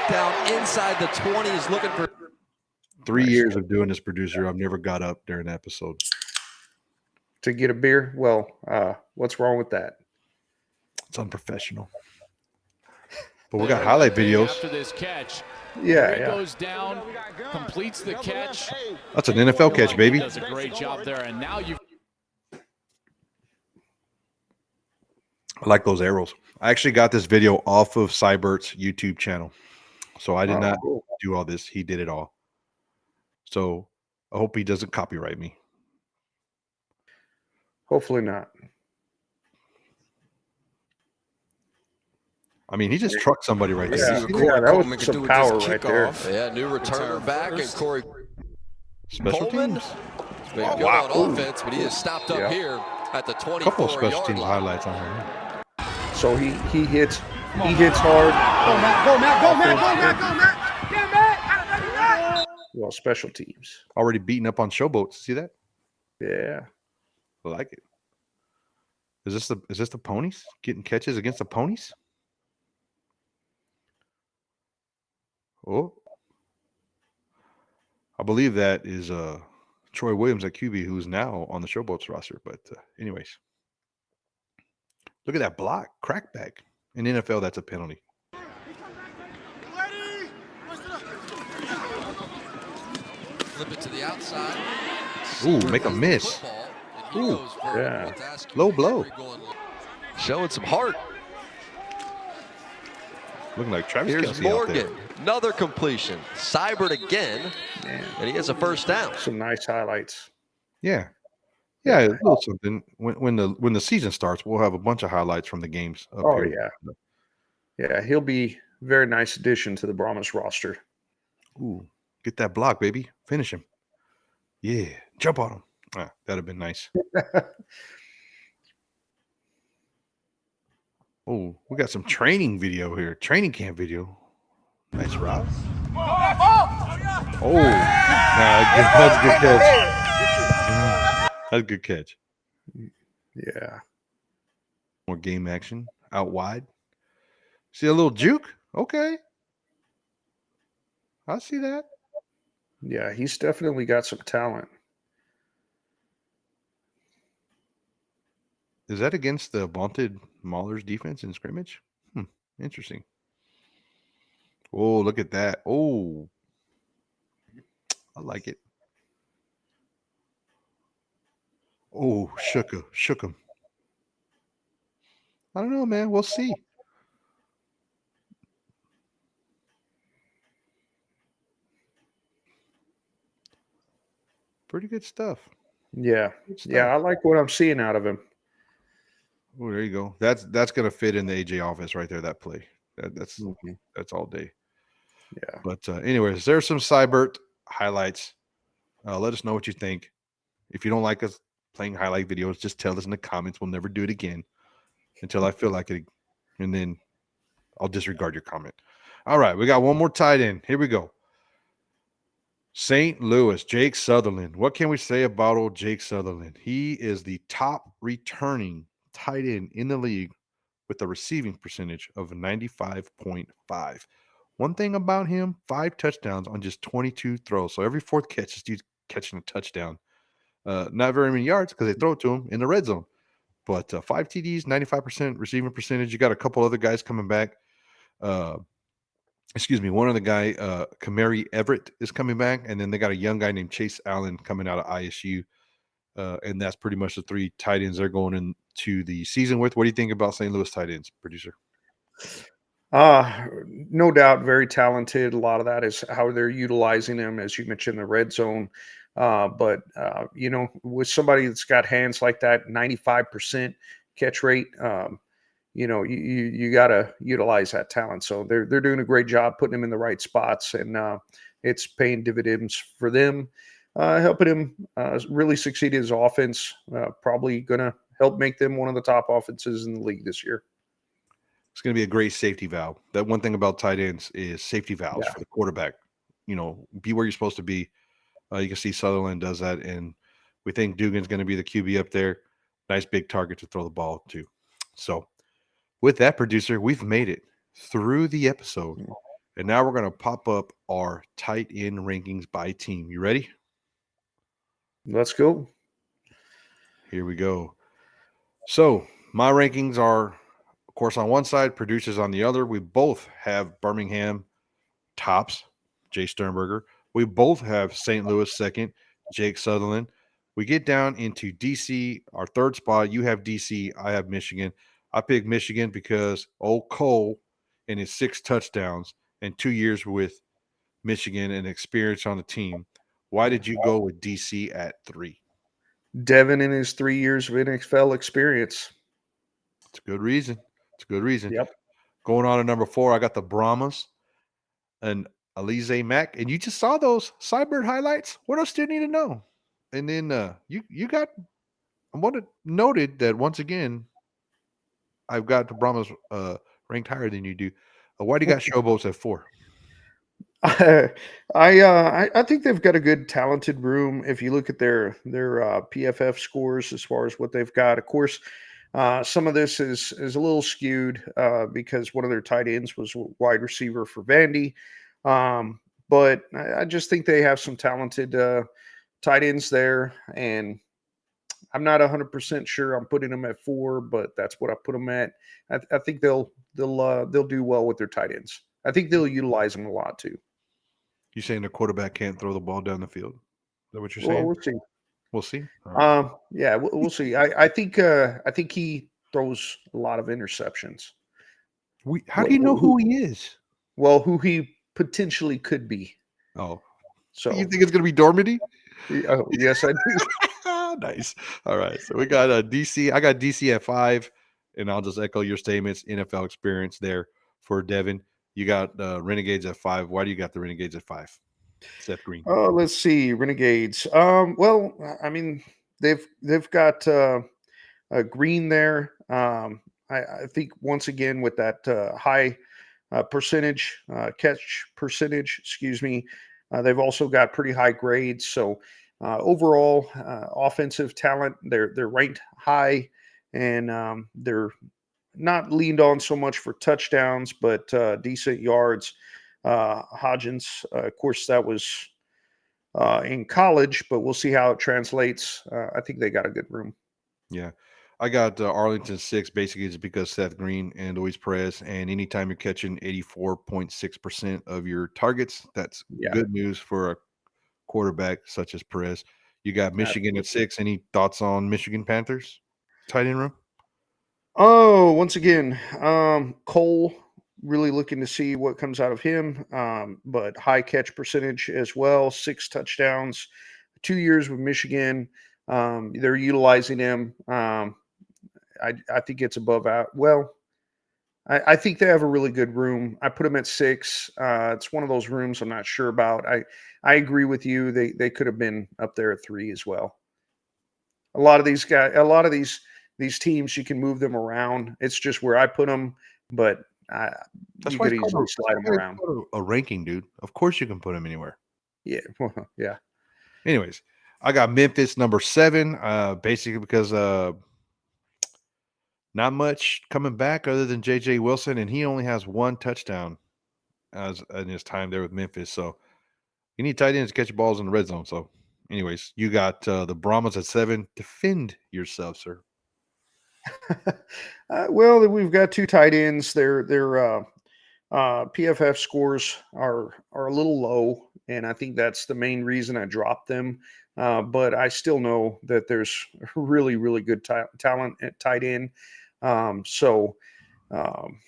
[SPEAKER 3] down inside the 20. Is looking for
[SPEAKER 1] 3 years of doing this, producer. I've never got up during an episode
[SPEAKER 2] to get a beer. Well, what's wrong with that?
[SPEAKER 1] It's unprofessional. But we got highlight videos.
[SPEAKER 5] After this catch,
[SPEAKER 2] yeah.
[SPEAKER 5] Goes down, completes the catch.
[SPEAKER 1] That's an NFL catch, baby.
[SPEAKER 5] Does a great job there, and now you.
[SPEAKER 1] I like those arrows. I actually got this video off of Seibert's YouTube channel, so I did not do all this. He did it all. So I hope he doesn't copyright me.
[SPEAKER 2] Hopefully not.
[SPEAKER 1] I mean, he just trucked somebody right there.
[SPEAKER 2] Yeah, that was some power right there.
[SPEAKER 3] Yeah, new returner back, and Corey
[SPEAKER 1] Special teams.
[SPEAKER 3] Been good on offense, but he is stopped up here at the 24-yard line.
[SPEAKER 1] Couple of special teams highlights on here.
[SPEAKER 2] So he hits hard.
[SPEAKER 6] Go, Matt.
[SPEAKER 2] Well, special teams.
[SPEAKER 1] Already beating up on showboats. See that?
[SPEAKER 2] Yeah.
[SPEAKER 1] I like it. Is this the ponies? Getting catches against the ponies? Oh. I believe that is Troy Williams at QB, who's now on the Showboats roster. But anyways. Look at that block, crackback. In NFL, that's a penalty.
[SPEAKER 3] Flip it to the outside.
[SPEAKER 1] Ooh,
[SPEAKER 3] Seibert
[SPEAKER 1] make a
[SPEAKER 3] has the
[SPEAKER 1] miss.
[SPEAKER 3] football, and he
[SPEAKER 1] Ooh,
[SPEAKER 3] goes for
[SPEAKER 2] yeah.
[SPEAKER 3] what's asked
[SPEAKER 1] low blow.
[SPEAKER 3] Showing some heart.
[SPEAKER 1] Looking like Travis
[SPEAKER 3] Here's
[SPEAKER 1] Kelce out there.
[SPEAKER 3] Morgan, another completion. Seibert again,
[SPEAKER 2] Man,
[SPEAKER 3] and he has a first down.
[SPEAKER 2] some nice highlights.
[SPEAKER 1] Yeah. Yeah, a little something. When the season starts, we'll have a bunch of highlights from the games up
[SPEAKER 2] Oh,
[SPEAKER 1] here.
[SPEAKER 2] yeah, he'll be a very nice addition to the Brahmas roster.
[SPEAKER 1] Ooh, get that block, baby. Finish him. Yeah, jump on him. That'd have been nice. Oh, we got some training video here. Training camp video. Nice route. Oh, that's a good catch. That's a good catch.
[SPEAKER 2] Yeah.
[SPEAKER 1] More game action out wide. See a little juke? Okay. I see that.
[SPEAKER 2] Yeah, he's definitely got some talent.
[SPEAKER 1] Is that against the vaunted Maulers defense in scrimmage? Interesting. Oh, look at that. Oh, I like it. Oh, shook him. I don't know, man. We'll see. Pretty good stuff.
[SPEAKER 2] Yeah.
[SPEAKER 1] Good stuff.
[SPEAKER 2] Yeah, I like what I'm seeing out of him.
[SPEAKER 1] Oh, there you go. That's gonna fit in the AJ office right there. That play. That's all day.
[SPEAKER 2] Yeah.
[SPEAKER 1] But anyways, there's some Seibert highlights. Let us know what you think. If you don't like us playing highlight videos, just tell us in the comments. We'll never do it again until I feel like it, and then I'll disregard your comment. All right, we got one more tight end. Here we go. St. Louis, Jake Sutherland. What can we say about old Jake Sutherland? He is the top returning tight end in the league with a receiving percentage of 95.5. One thing about him, 5 touchdowns on just 22 throws. So every fourth catch, this dude's catching a touchdown. Not very many yards because they throw it to him in the red zone. But 5 TDs, 95% receiving percentage. You got a couple other guys coming back. One of the guy, Kamari Everett, is coming back. And then they got a young guy named Chase Allen coming out of ISU. And that's pretty much the 3 tight ends they're going into the season with. What do you think about St. Louis tight ends, producer?
[SPEAKER 2] No doubt, very talented. A lot of that is how they're utilizing them, as you mentioned, the red zone. But with somebody that's got hands like that, 95% catch rate, you got to utilize that talent. So they're doing a great job putting him in the right spots, and it's paying dividends for them, helping him really succeed in his offense. Probably going to help make them one of the top offenses in the league this year.
[SPEAKER 1] It's going to be a great safety valve. That one thing about tight ends is safety valves for the quarterback. Be where you're supposed to be. You can see Sutherland does that, and we think Dugan's going to be the QB up there. Nice big target to throw the ball to. So with that, producer, we've made it through the episode, and now we're going to pop up our tight end rankings by team. You ready?
[SPEAKER 2] Let's go.
[SPEAKER 1] Here we go. So my rankings are, of course, on one side, producers on the other. We both have Birmingham tops, Jay Sternberger. We both have St. Louis second, Jake Sutherland. We get down into DC, our third spot. You have DC, I have Michigan. I picked Michigan because old Cole and his 6 touchdowns and 2 years with Michigan and experience on the team. Why did you go with DC at 3?
[SPEAKER 2] Devin in his 3 years of NFL experience.
[SPEAKER 1] It's a good reason.
[SPEAKER 2] Yep.
[SPEAKER 1] Going on to number 4, I got the Brahmas and Alize Mack. And you just saw those Seibert highlights. What else do you need to know? And then you got – I wanted noted that once again, I've got the Brahmas ranked higher than you do. Why do you got Showboats at 4?
[SPEAKER 2] I think they've got a good talented room. If you look at their PFF scores as far as what they've got, of course, some of this is a little skewed because one of their tight ends was wide receiver for Vandy. But I just think they have some talented tight ends there, and I'm not 100% sure I'm putting them at 4, but that's what I put them at. I think they'll do well with their tight ends. I think they'll utilize them a lot too.
[SPEAKER 1] You saying the quarterback can't throw the ball down the field? Is that what you're
[SPEAKER 2] Well,
[SPEAKER 1] saying?
[SPEAKER 2] we'll see.
[SPEAKER 1] We'll see. All right.
[SPEAKER 2] Yeah, we'll see. I think he throws a lot of interceptions.
[SPEAKER 1] How do you know who he is?
[SPEAKER 2] Well, who he potentially could be.
[SPEAKER 1] Oh,
[SPEAKER 2] So
[SPEAKER 1] you think it's gonna be Dormady?
[SPEAKER 2] yes, I do.
[SPEAKER 1] Nice. All right. So we got DC. I got DC at 5, and I'll just echo your statements. NFL experience there for Devin. You got Renegades at 5. Why do you got the Renegades at 5? Seth Green.
[SPEAKER 2] Oh, let's see, Renegades. Well, I mean, they've got Green there. I think once again with that high percentage catch percentage, excuse me, they've also got pretty high grades. So overall, offensive talent, they're ranked high, and they're not leaned on so much for touchdowns, but decent yards. Hodgins, of course, that was in college, but we'll see how it translates. I think they got a good room.
[SPEAKER 1] Yeah. I got Arlington 6 basically just because Seth Green and Luis Perez. And anytime you're catching 84.6% of your targets, that's
[SPEAKER 2] Yeah,
[SPEAKER 1] good news for a quarterback such as Perez. You got Michigan at
[SPEAKER 2] absolutely.
[SPEAKER 1] 6. Any thoughts on Michigan Panthers? Tight end room?
[SPEAKER 2] Oh, once again, Cole, really looking to see what comes out of him. But high catch percentage as well, 6 touchdowns, 2 years with Michigan. They're utilizing him. I think it's above out. Well, I think they have a really good room. I put them at 6. It's one of those rooms I'm not sure about. I agree with you. They could have been up there at 3 as well. A lot of these guys, a lot of these teams, you can move them around. It's just where I put them, but
[SPEAKER 1] That's
[SPEAKER 2] you
[SPEAKER 1] why
[SPEAKER 2] could
[SPEAKER 1] it's
[SPEAKER 2] easily
[SPEAKER 1] called
[SPEAKER 2] slide them around.
[SPEAKER 1] a ranking, dude. Of course you can put him anywhere.
[SPEAKER 2] Yeah, yeah.
[SPEAKER 1] Anyways, I got Memphis number 7, basically because not much coming back other than JJ Wilson, and he only has 1 touchdown as in his time there with Memphis. So you need tight ends to catch balls in the red zone. So, anyways, you got the Brahmas at 7. Defend yourself, sir.
[SPEAKER 2] Well, we've got 2 tight ends. Their PFF scores are a little low, and I think that's the main reason I dropped them. But I still know that there's really, really good talent at tight end. So um,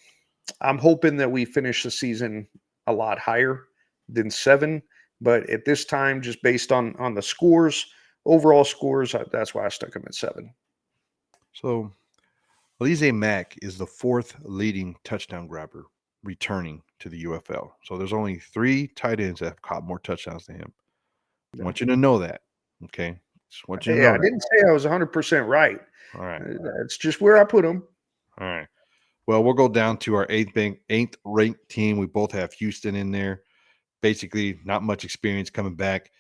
[SPEAKER 2] I'm hoping that we finish the season a lot higher than 7. But at this time, just based on the scores, overall scores, that's why I stuck them at 7.
[SPEAKER 1] So, Alize Mack is the 4th leading touchdown grabber returning to the UFL. So, there's only 3 tight ends that have caught more touchdowns than him. I want you to know that. Okay. Just want you to
[SPEAKER 2] Hey,
[SPEAKER 1] know
[SPEAKER 2] I
[SPEAKER 1] that.
[SPEAKER 2] didn't say I was 100% right.
[SPEAKER 1] All right.
[SPEAKER 2] That's just where I put them.
[SPEAKER 1] All right. Well, we'll go down to our 8th ranked team. We both have Houston in there. Basically, not much experience coming back.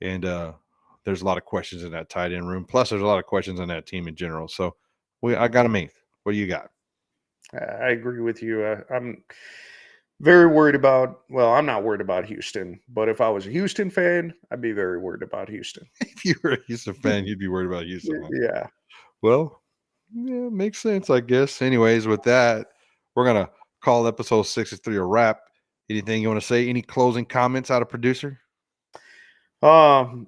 [SPEAKER 1] And there's a lot of questions in that tight end room. Plus, there's a lot of questions on that team in general. So I got them 8th. What do you got?
[SPEAKER 2] I agree with you. I'm very worried about, well, I'm not worried about Houston, but if I was a Houston fan, I'd be very worried about Houston.
[SPEAKER 1] If you were a Houston fan, you'd be worried about Houston. Huh?
[SPEAKER 2] Yeah.
[SPEAKER 1] Well, yeah, makes sense, I guess. Anyways, with that, we're going to call episode 63 a wrap. Anything you want to say? Any closing comments out of producer?
[SPEAKER 2] Man,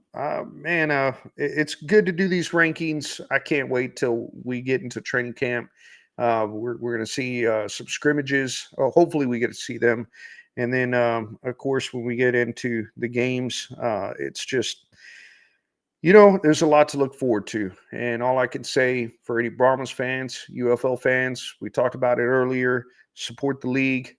[SPEAKER 2] it's good to do these rankings. I can't wait till we get into training camp. We're going to see some scrimmages. Hopefully, we get to see them. And then, of course, when we get into the games, it's just, there's a lot to look forward to. And all I can say for any Brahmas fans, UFL fans, we talked about it earlier, support the league,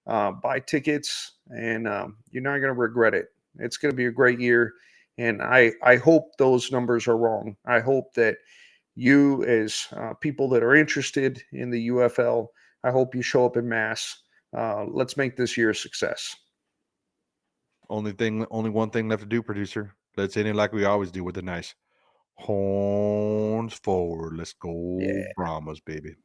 [SPEAKER 2] buy tickets, and you're not going to regret it. It's going to be a great year. And I hope those numbers are wrong. I hope that you, as people that are interested in the UFL, I hope you show up in mass. Let's make this year a success.
[SPEAKER 1] Only one thing left to do, producer. Let's end it like we always do with a nice horns forward. Let's go
[SPEAKER 2] Yeah.
[SPEAKER 1] Brahmas, baby.